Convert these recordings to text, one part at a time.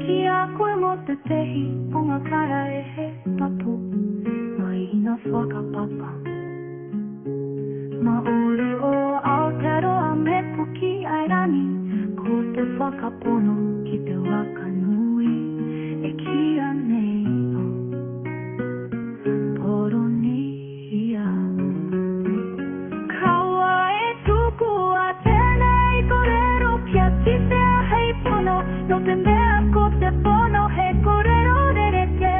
Kiako'y mo tetehi pungakara papu Maina swaka papa Maulu o aotero ame puki airani Kote swaka pono kite waka nui E kia nei o Poro ni ia Kawa e tuku a tenei korero Kia tite a hei pono No te mea kote pono he korero rereke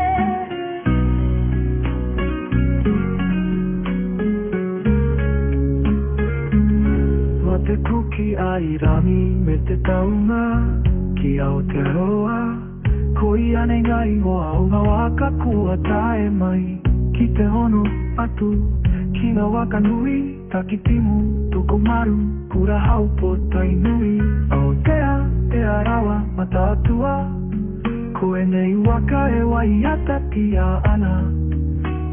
Wa te kuki ai rami me te taunga Ki Aotearoa Koi ane ngai ngoa o ngā waka kua tae mai Ki te hono atu Ki ngā waka nui Taki timu tuko maru Kura hau po tai nui Aotea te arawa matatua Koe nei waka e wai ata tia ana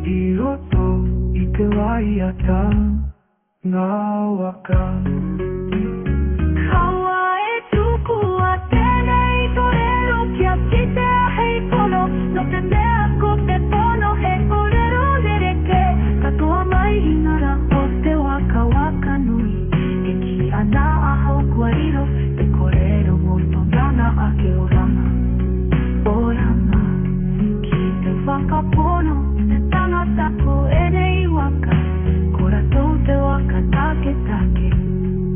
I roto i te wai ata Ngā waka Kawa e tuku a tenei torero Kia tite a hei pono No te mea ko te pono he korero rereke Katoa mai hinara o te waka waka nui E ki ana a hau kuariro Te korero mo tongana a ke oranga Oranga Ki te waka pono Te tangata ko e nei waka Kora tau te waka take take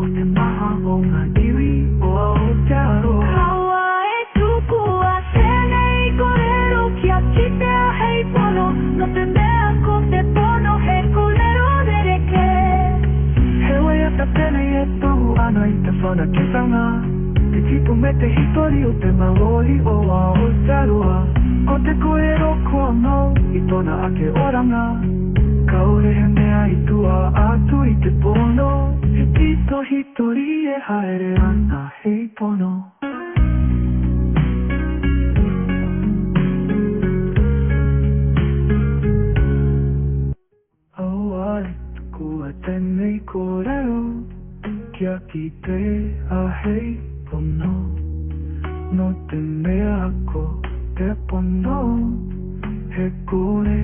O te maha o ngā iwi o Aotearoa Kawa e tuku a tenei korero Kia tite a hei pono No te mea ko te pono he korero rereke Hewa ata penei e tohu ana I te whanaketanga Te tipu me te hitori o te malori o Aotearoa Ko te koe roko no I tona ake oranga Kaore he mea I tua atu I te pono He tito hitori e haere ana hei pono Auare kua tenei korero Kia ki te a hei pono No te mea ko te pono He kore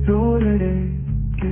rorere ke